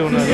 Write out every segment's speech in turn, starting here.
ఉన్నారు.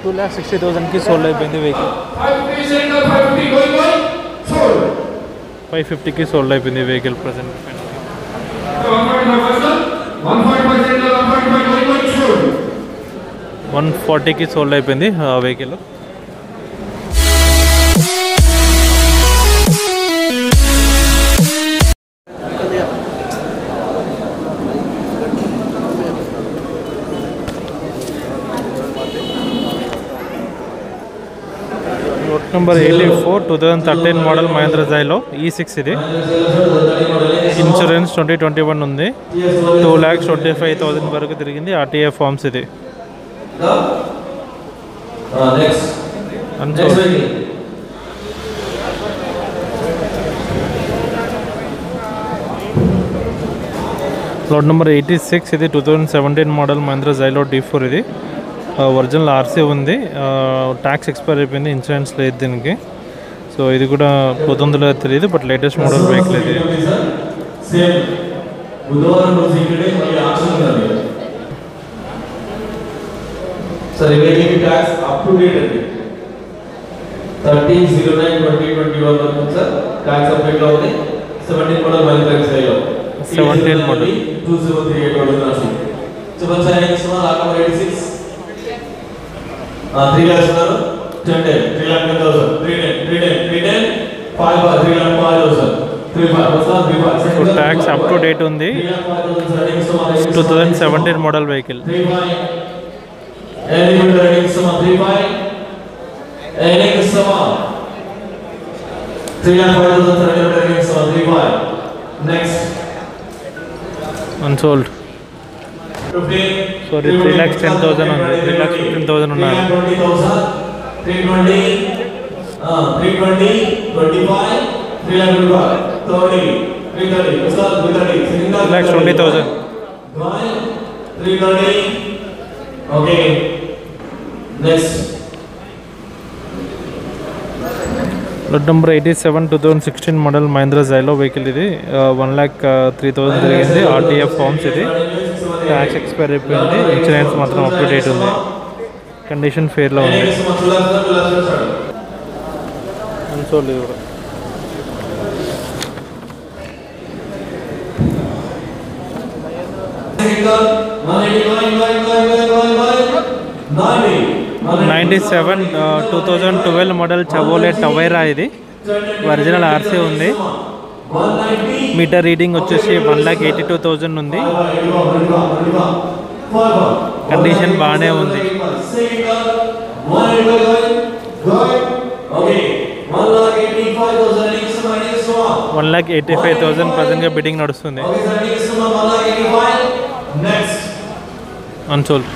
2,60,000కి సోల్డ్ అయిపోయింది vehicle. 550కి sold అయిపోయింది వెహికల్ ప్రజెంట్. 140కి సోల్డ్ అయిపోయింది vehicle. Number 84 2013 model Mahindra Xylo E6 ఇది. ఇన్సూరెన్స్ 2021 ఉంది. 2,25,000 వరకు తిరిగింది. RTA ఫార్మ్స్ ఇది. లోడ్ నెంబర్ 86 ఇది 2017 మోడల్ Mahindra Xylo D4 ఇది. ఒరిజినల్ ఆర్సీ ఉంది. ట్యాక్స్ ఎక్స్పైర్ అయిపోయింది. ఇన్సూరెన్స్ లేదు దీనికి. సో ఇది కూడా 2000 తెలియదు, బట్ లేటెస్ట్ మోడల్ వెహికల్ ఇది. సార్ ఇవేకి ట్యాక్స్ అప్ టు డేట్ అండి. 13/09/2021 వరకు సార్ ట్యాక్స్ అప్డేట్ లో ఉంది. 17 మోడల్ Mahindra Xylo 17 మోడల్ 2038 వరకు సో వన్స్ ఐ సుమారు ఆకమ 86 3 lakhs ఉన్నారు. 3,10,000 310 5 3,05,000 35 ట్యాక్స్ అప్ టు డేట్ ఉంది. 2017 మోడల్ వెహికల్. అన్సోల్డ్. సారీ 3,10,000 ఉంది. 3,15,000 ఉన్నారు. 320 25 3,30 3,20,000. Okay next load number 87 2016 model Mahindra Xylo vehicle ఇది. 1,03,000 తిరిగింది. RTA ఫార్మ్స్ ఇది. ట్యాక్స్ ఎక్స్పైర్ అయిపోయింది. ఇన్సూరెన్స్ మాత్రం అప్ టు డేట్ ఉంది. కండిషన్ ఫేర్లో ఉంది. అన్సోల్డ్ ఇది కూడా. '97 2012 మోడల్ Chevrolet Tavera ఇది. ఒరిజినల్ ఆర్సీ ఉంది. మీటర్ రీడింగ్ వచ్చేసి 1,82,000 ఉంది. కండిషన్ బాగానే ఉంది. 1,85,000 ప్రజెంట్గా బిడ్డింగ్ నడుస్తుంది. అన్సోల్డ్.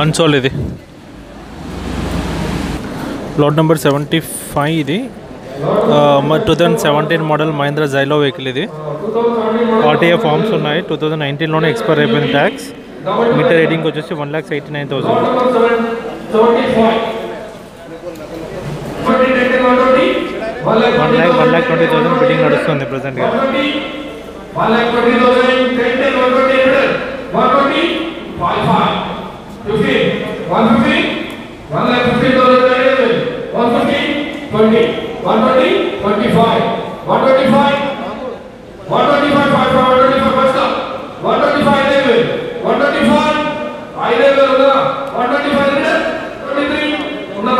అన్సోల్డ్ ఇది. లోడ్ నెంబర్ 75 ఇది 2017 మోడల్ Mahindra Xylo వెహికల్ ఇది. RTA ఫార్మ్స్ ఉన్నాయి. 2019లోనే ఎక్స్పైర్ అయిపోయింది ట్యాక్స్. మీటర్ రీడింగ్ వచ్చేసి 1,89,000. 1,20,000 బిడ్డింగ్ నడుస్తుంది ప్రజెంట్గా. 1,50,000 150 20 120 25 125 first up 125 level 125 high level unna 125 23 unna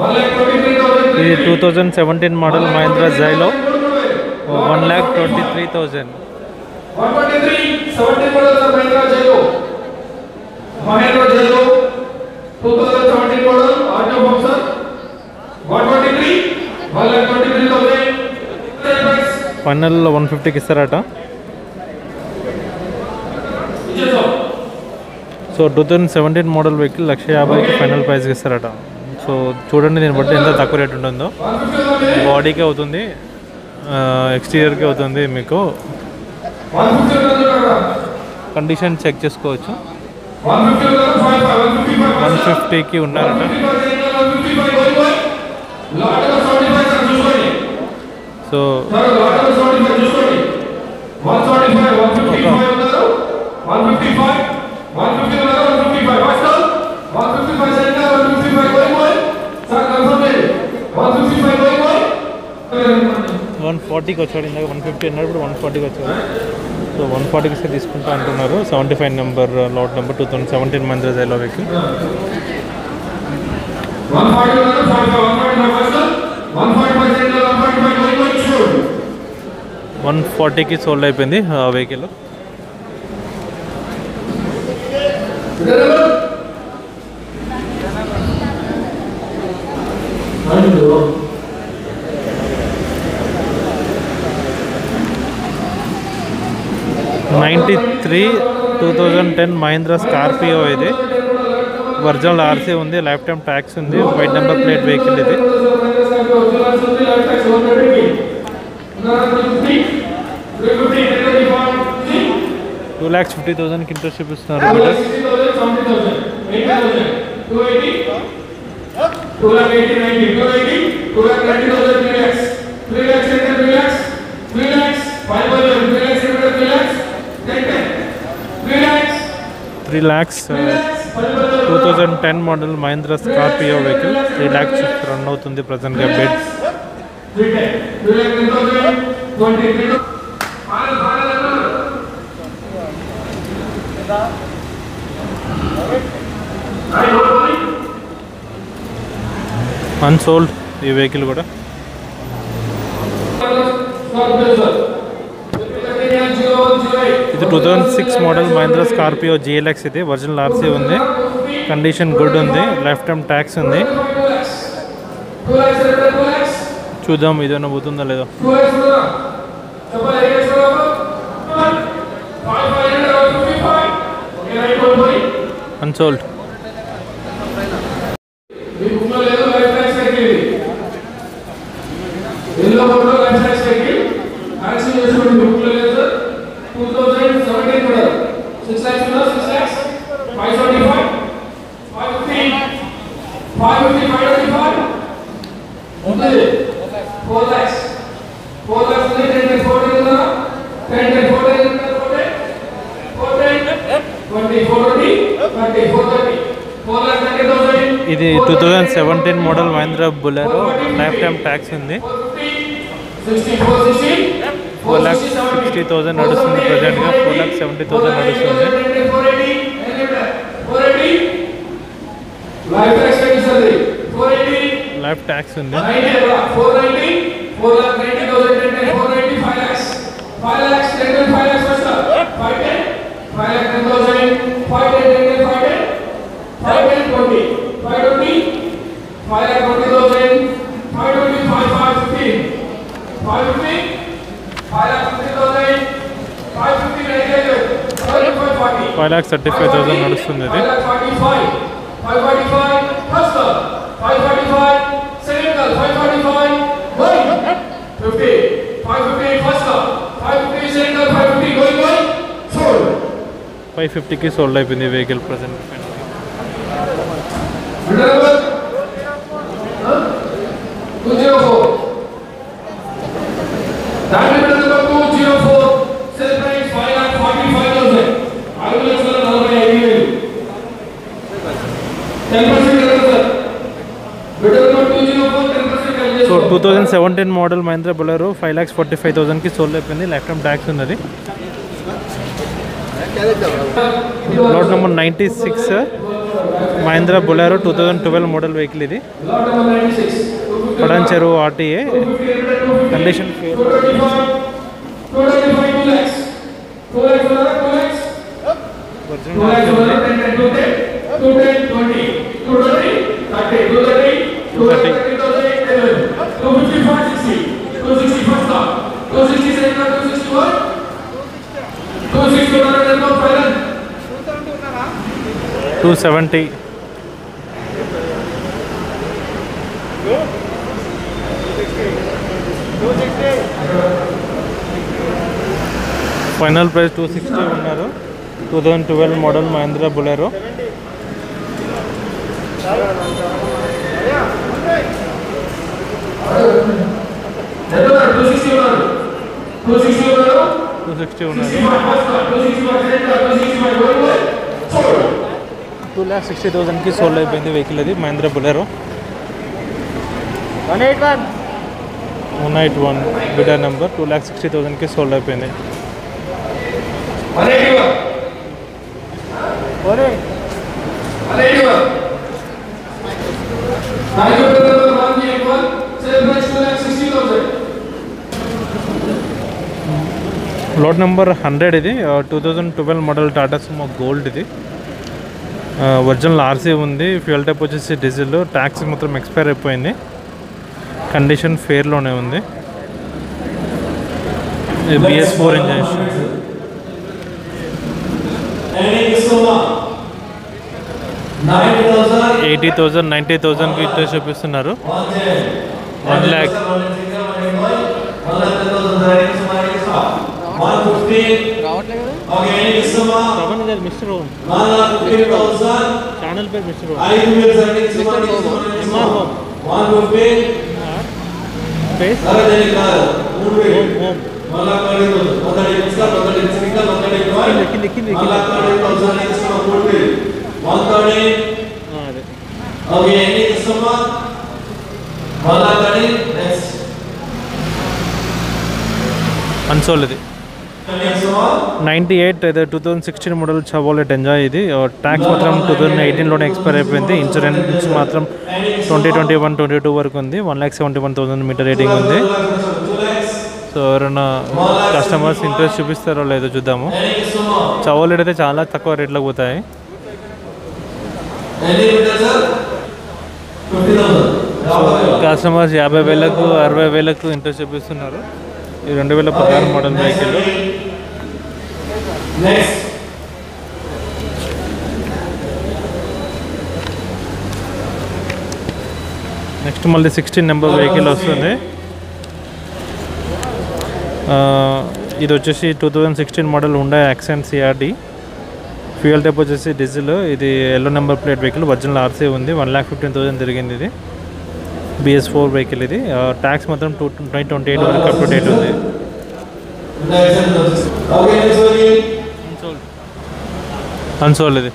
1,23,000 ఇది 2017 model Mahindra Xylo 1,23,000 123 17 model Mahindra Jailo 2017 model auto function 123 1,23,000 final 150కి ఇస్తారట. సో 2017 మోడల్ వెహికల్ 1,50,000కి ఫైనల్ ప్రైస్కి ఇస్తారట. సో చూడండి దీన్ని బట్టి ఎంత తక్కువ రేట్ ఉంటుందో. బాడీకి అవుతుంది, ఎక్స్టీరియర్కి అవుతుంది. మీకు కండిషన్ చెక్ చేసుకోవచ్చు. 150కి ఉన్నారట. సో వన్ 140కి వచ్చాడు. ఇందాక 150 అన్నాడు, ఇప్పుడు 140కి వచ్చాడు. సో 140కి తీసుకుంటా అంటున్నారు. 75 number lot number 2017 Mahindra Xylo vehicle. 140కి సోల్డ్ అయిపోయింది ఆ వెహికల్. '93 2010 మహీంద్రా స్కార్పియో ఇది. ఒరిజినల్ ఆర్సీ ఉంది, లైఫ్ టైం ట్యాక్స్ ఉంది, వైట్ నెంబర్ ప్లేట్ వెహికల్ ఇది. 2,50,000కి ఇంట్రెస్ట్ చూపిస్తున్నారు. 3 lakhs 2010 model Mahindra Scorpio vehicle 3 lakhs run అవుతుంది ప్రజెంట్గా బెడ్. అన్సోల్డ్ ఈ వెహికల్ కూడా. ఇది 2006 మోడల్ మహీంద్రా స్కార్పియో GLX. ఇది ఒరిజినల్ ఆర్సీ ఉంది, కండిషన్ గుడ్ ఉంది, లైఫ్ టైం ట్యాక్స్ ఉంది. చూద్దాం ఇదేనా పోతుందా లేదో. అన్సోల్డ్. ఇది 2017 model Mahindra Bolero, life time tax ఉంది. 4,60,000 నడుస్తుంది ప్రజెంట్గా. 4,70,000 నడుస్తుంది. లైఫ్ ట్యాక్స్ ఉంది. 5,35,000 నడుస్తుంది ఇది. $550కి సోల్డ్ అయిపోయింది vehicle present. So 2017 model Mahindra Bolero 5,45,000కి సోల్డ్ అయిపోయింది. లైఫ్ టైం ట్యాక్స్ ఉన్నది. Lot number 96 Mahindra Bolero 2012 model vehicle ఇది. Patancheru RTA. Condition fair. $270. Final price 260 ఉన్నారు. 2012 మోడల్ మహీంద్రా బొలెరో. $260,000కి సోల్డ్ అయిపోయింది వెహికల్ అది. మహీంద్రా బొలెరో 181 బిడా నెంబర్. 260,000కి సోల్డ్ అయిపోయింది. లాట్ నెంబర్ 100 ఇది. 2012 మోడల్ టాటా సుమో గోల్డ్ ఇది. ఒరిజినల్ ఆర్సీ ఉంది. ఫ్యూయల్ టైప్ వచ్చేసి డీజిల్. ట్యాక్స్ మొత్తం ఎక్స్పైర్ అయిపోయింది. కండిషన్ ఫేర్లోనే ఉంది. BS4 engine. 80,000 90,000కి ఇంట్రెస్ట్ చూపిస్తున్నారు. 1 lakh. మిస్టర్ హోమ్ ఛానల్ పేరు మిస్టర్ హోమ్. అన్సోల్ ఇది. 98 ఇది 2016 మోడల్ చవోలెట్ ఎంజాయ్ ఇది. ట్యాక్స్ మాత్రం 2018లోనే ఎక్స్పైర్ అయిపోయింది. ఇన్సూరెన్స్ మాత్రం 2021-22 వరకు ఉంది. 1,71,000 మీటర్ రేటింగ్ ఉంది. సో ఎవరైనా కస్టమర్స్ ఇంట్రెస్ట్ చూపిస్తారో లేదో చూద్దాము. చవోలెట్ అయితే చాలా తక్కువ రేట్లకు పోతాయి. కస్టమర్స్ 50,000కు 60,000కు ఇంట్రెస్ట్ చూపిస్తున్నారు. ఈ 2016 మోడల్ వెహికల్. నెక్స్ట్ మళ్ళీ 16 నెంబర్ వెహికల్ వస్తుంది. ఇది వచ్చేసి 2016 model Hyundai accent CRD. Fuel type వచ్చేసి డీజిల్. ఇది yellow number plate vehicle. Original RC ఉంది. 1,15,000 తిరిగింది ఇది. BS4 వెహికల్ ఇది. ట్యాక్స్ మాత్రం 2028 వరకు అప్ టు డేట్ ఉంది. అన్సోల్డ్ ఇది.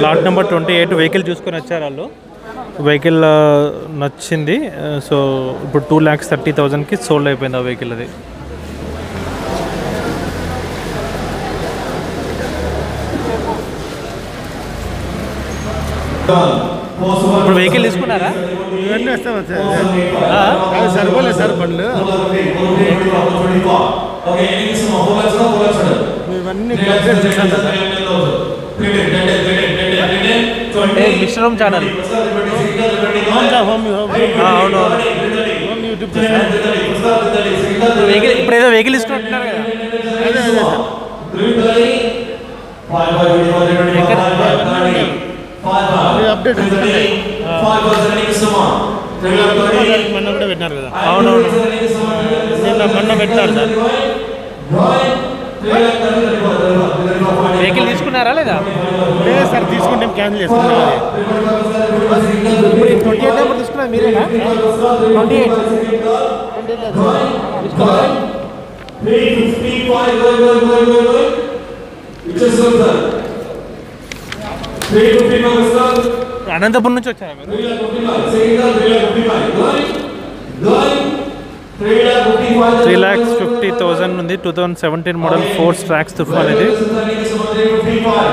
లాట్ నెంబర్ 28 వెహికల్ చూసుకొని వచ్చారు వాళ్ళు. వెహికల్ నచ్చింది. సో ఇప్పుడు 2,30,000కి సోల్డ్ అయిపోయింది ఆ వెహికల్ అది. ఇప్పుడు వెహికల్ తీసుకున్నారా? ఇవన్నీ వస్తాం సార్. సరిపోలేదు సార్ బండ్లు. ఇవన్నీ కంప్లీట్ చేశాను sir. Mister home channel. Home అవును. యూట్యూబ్ వెహికల్ ఇప్పుడు ఏదో వెహికల్ తీసుకుంటున్నారు కదా. అదే అదే సార్. అప్డేట్ మొన్న కూడా పెట్టినారు కదా. అవునవును. మొన్న పెట్టినారు సార్. వెహికల్ తీసుకున్నారా లేదా? లేదు సార్, తీసుకుంటే క్యాన్సిల్ చేసుకున్నాం. ఇప్పుడు 28 నెంబర్ తీసుకున్నారు మీరేనా? 28 355. Going. Which is good, sir. 355, sir. Anantapuram నుంచి వచ్చారా మీరు? 355. Second car 355. Going. 355. 3,50,000 ఉంది. 2017 మోడల్ ఫోర్స్ ట్రాక్స్ తుఫాన్ ఇది. 355.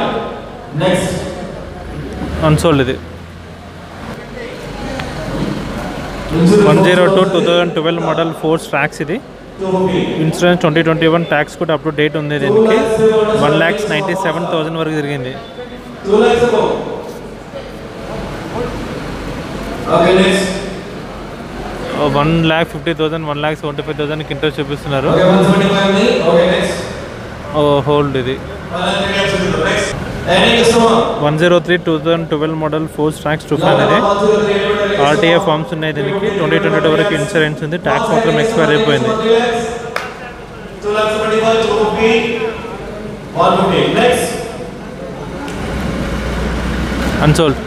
Next. అన్సోల్డ్ ఇది. 102 2012 మోడల్ ఫోర్స్ ట్రాక్స్ ఇది. ఇన్సూరెన్స్ 2021 ట్యాక్స్ కూడా అప్ టు డేట్ ఉంది దీనికి. 1,97,000 వరకు తిరిగింది. 2 lakhs above. Okay, next. 1,50,000 1,75,000 interest చూపిస్తున్నారు. Okay, 175 ఉంది. Okay, next. హోల్డ్ ఇది. 103 2012 మోడల్ ఫోర్స్ ట్రాక్స్ తుఫాన్ ఇది. ఆర్టీఏ ఫార్మ్స్ ఉన్నాయి దీనికి. 2022 వరకు ఇన్సూరెన్స్ ఉంది. ట్యాక్స్ మాత్రం ఎక్స్పైర్ అయిపోయింది. 2,75,000 అన్సోల్డ్.